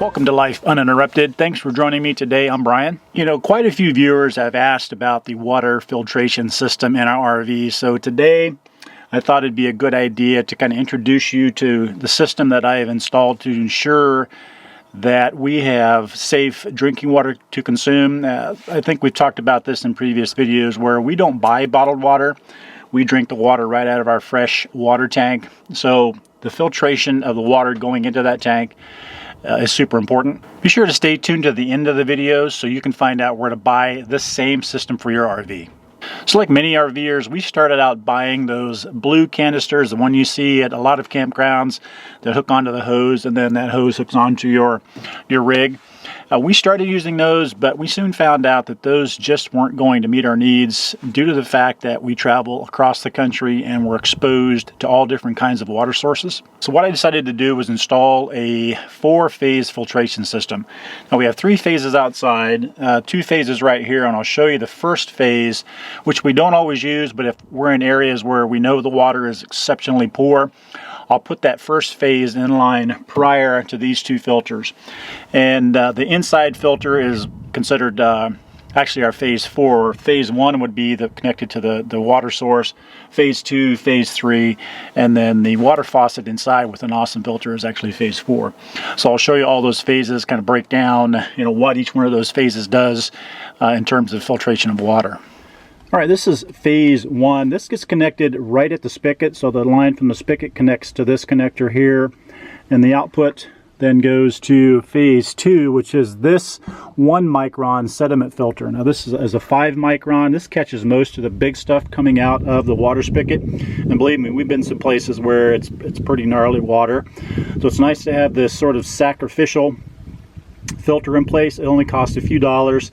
Welcome to Life Uninterrupted. Thanks for joining me today. I'm Brian. You know, quite a few viewers have asked about the water filtration system in our RV. So today I thought it'd be a good idea to kind of introduce you to the system that I have installed to ensure that we have safe drinking water to consume. I think we've talked about this in previous videos where we don't buy bottled water. We drink the water right out of our fresh water tank. So the filtration of the water going into that tank is super important. Be sure to stay tuned to the end of the video so you can find out where to buy this same system for your RV. So like many RVers, we started out buying those blue canisters, the one you see at a lot of campgrounds that hook onto the hose, and then that hose hooks onto your rig. We started using those, but we soon found out that those just weren't going to meet our needs due to the fact that we travel across the country and we're exposed to all different kinds of water sources. So what I decided to do was install a 4-phase filtration system. Now we have 3 phases outside, 2 phases right here, and I'll show you the first phase, which we don't always use, but if we're in areas where we know the water is exceptionally poor, I'll put that first phase in line prior to these 2 filters. And the inside filter is considered actually our phase 4. Phase 1 would be connected to the water source. Phase 2, phase 3, and then the water faucet inside with an awesome filter is actually phase 4. So I'll show you all those phases, kind of break down what each one of those phases does in terms of filtration of water. All right, this is phase 1. This gets connected right at the spigot, so the line from the spigot connects to this connector here, and the output then goes to phase 2, which is this 1 micron sediment filter. Now this is a 5 micron. This catches most of the big stuff coming out of the water spigot, and believe me, we've been some places where it's pretty gnarly water. So it's nice to have this sort of sacrificial filter in place. It only costs a few dollars,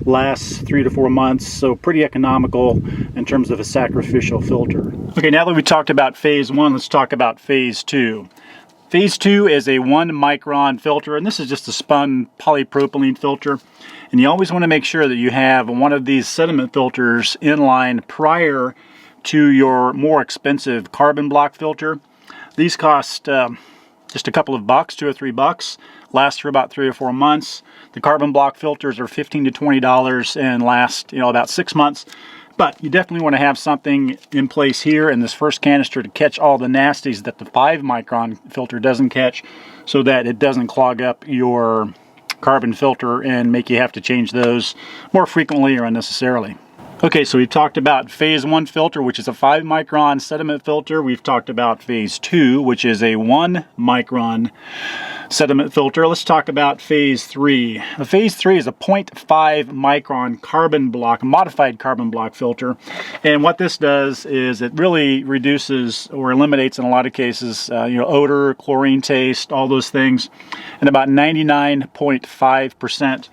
lasts 3 to 4 months, so pretty economical in terms of a sacrificial filter. Okay, now that we talked about phase 1, let's talk about phase 2. Phase 2 is a 1 micron filter, and this is just a spun polypropylene filter. And you always want to make sure that you have one of these sediment filters in line prior to your more expensive carbon block filter. These cost just a couple of bucks, $2 or $3, last for about 3 or 4 months. The carbon block filters are $15 to $20 and last about 6 months. But you definitely want to have something in place here in this first canister to catch all the nasties that the 5 micron filter doesn't catch, so that it doesn't clog up your carbon filter and make you have to change those more frequently or unnecessarily. Okay, so we've talked about phase 1 filter, which is a 5 micron sediment filter. We've talked about phase 2, which is a 1 micron sediment filter. Let's talk about phase 3. Phase 3 is a 0.5 micron carbon block, modified carbon block filter. And what this does is it really reduces or eliminates, in a lot of cases, odor, chlorine taste, all those things, and about 99.5%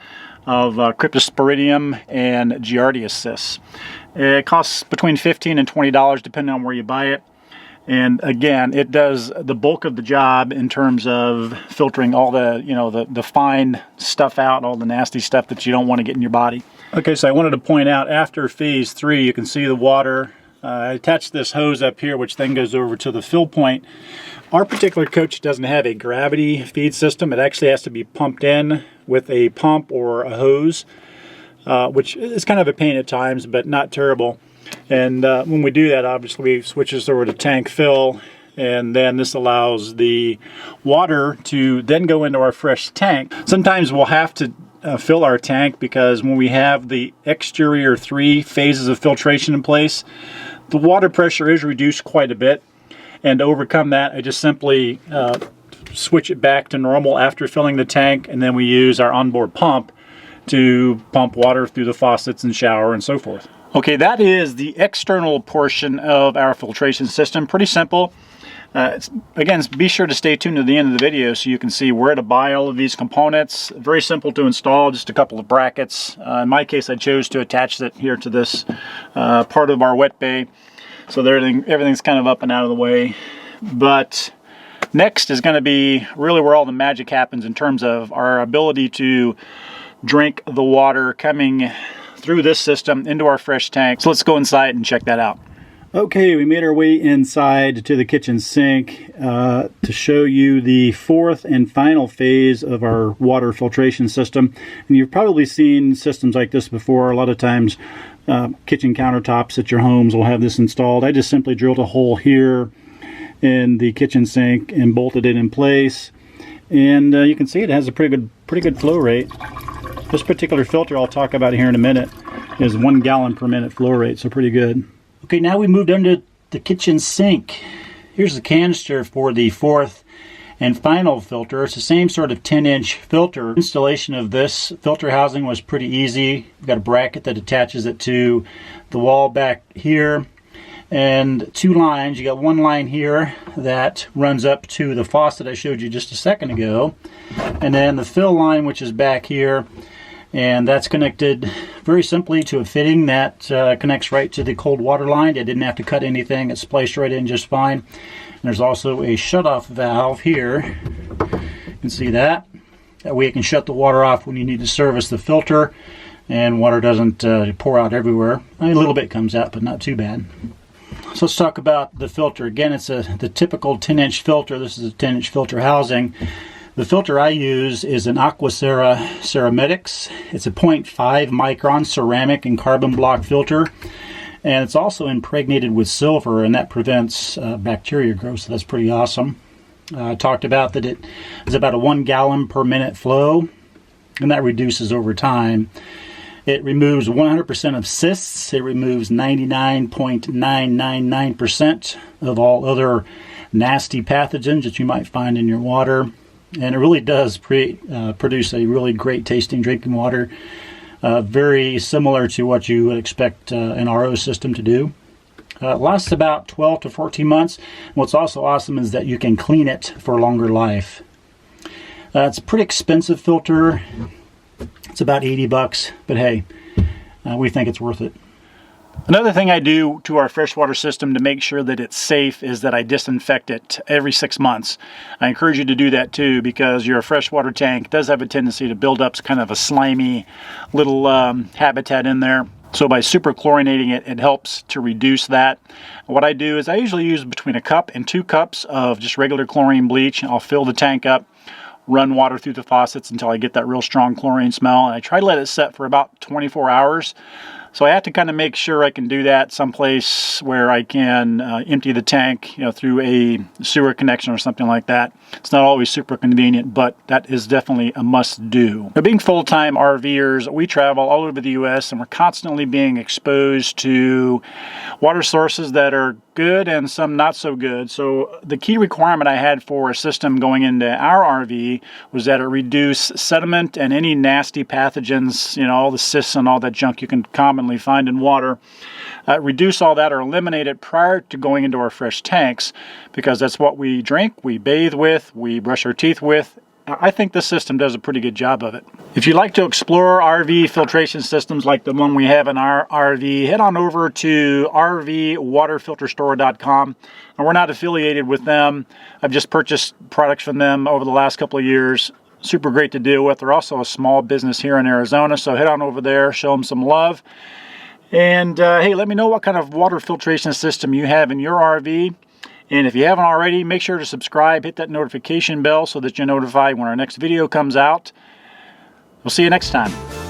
of cryptosporidium and giardia cysts. It costs between $15 and $20 depending on where you buy it. And again, it does the bulk of the job in terms of filtering all the the fine stuff out, all the nasty stuff that you don't want to get in your body. Okay, so I wanted to point out after phase 3, you can see the water. I attached this hose up here, which then goes over to the fill point. Our particular coach doesn't have a gravity feed system. It actually has to be pumped in with a pump or a hose, which is kind of a pain at times, but not terrible. And when we do that, obviously we switch this over to tank fill, and then this allows the water to then go into our fresh tank. Sometimes we'll have to fill our tank because when we have the exterior 3 phases of filtration in place, the water pressure is reduced quite a bit. And to overcome that, I just simply switch it back to normal after filling the tank, and then we use our onboard pump to pump water through the faucets and shower and so forth. Okay, that is the external portion of our filtration system. Pretty simple. Again, be sure to stay tuned to the end of the video so you can see where to buy all of these components. Very simple to install, just a couple of brackets. In my case, I chose to attach it here to this part of our wet bay, so everything's kind of up and out of the way. But next is going to be really where all the magic happens in terms of our ability to drink the water coming through this system into our fresh tank. So let's go inside and check that out. Okay, we made our way inside to the kitchen sink to show you the fourth and final phase of our water filtration system. And you've probably seen systems like this before. A lot of times kitchen countertops at your homes will have this installed. I just simply drilled a hole here in the kitchen sink and bolted it in place. And you can see it has a pretty good flow rate. This particular filter I'll talk about here in a minute is 1 gallon per minute flow rate, so pretty good. Okay, now we moved under the kitchen sink. Here's the canister for the fourth and final filter. It's the same sort of 10-inch filter. Installation of this filter housing was pretty easy. We've got a bracket that attaches it to the wall back here, and 2 lines. You got 1 line here that runs up to the faucet I showed you just a second ago, and then the fill line, which is back here, and that's connected very simply to a fitting that connects right to the cold water line. I didn't have to cut anything. It's spliced right in just fine. And there's also a shut-off valve here. You can see that. That way you can shut the water off when you need to service the filter, and water doesn't pour out everywhere. I mean, a little bit comes out, but not too bad. So let's talk about the filter. Again, it's the typical 10-inch filter. This is a 10-inch filter housing. The filter I use is an Aquacera Cerametics. It's a 0.5 micron ceramic and carbon block filter, and it's also impregnated with silver, and that prevents bacteria growth, so that's pretty awesome. I talked about that it is about a 1 gallon per minute flow, and that reduces over time. It removes 100% of cysts. It removes 99.999% of all other nasty pathogens that you might find in your water. And it really does produce a really great tasting drinking water, very similar to what you would expect an RO system to do. It lasts about 12 to 14 months. What's also awesome is that you can clean it for longer life. It's a pretty expensive filter. It's about 80 bucks, but hey, we think it's worth it. Another thing I do to our freshwater system to make sure that it's safe is that I disinfect it every 6 months. I encourage you to do that too, because your freshwater tank does have a tendency to build up kind of a slimy little habitat in there. So by superchlorinating it, it helps to reduce that. What I do is I usually use between 1 cup and 2 cups of just regular chlorine bleach. I'll fill the tank up, run water through the faucets until I get that real strong chlorine smell, and I try to let it set for about 24 hours. So I have to kind of make sure I can do that someplace where I can empty the tank, through a sewer connection or something like that. It's not always super convenient, but that is definitely a must-do. Now, being full-time RVers, we travel all over the U.S. and we're constantly being exposed to water sources that are good and some not so good. So the key requirement I had for a system going into our RV was that it reduce sediment and any nasty pathogens, all the cysts and all that junk you can commonly find in water. Reduce all that or eliminate it prior to going into our fresh tanks, because that's what we drink, we bathe with, we brush our teeth with. I think this system does a pretty good job of it. If you'd like to explore RV filtration systems like the one we have in our RV, head on over to RVwaterfilterstore.com. And we're not affiliated with them. I've just purchased products from them over the last couple of years. Super great to deal with. They're also a small business here in Arizona, so head on over there, show them some love. And hey, let me know what kind of water filtration system you have in your RV. And if you haven't already, make sure to subscribe, hit that notification bell so that you're notified when our next video comes out. We'll see you next time.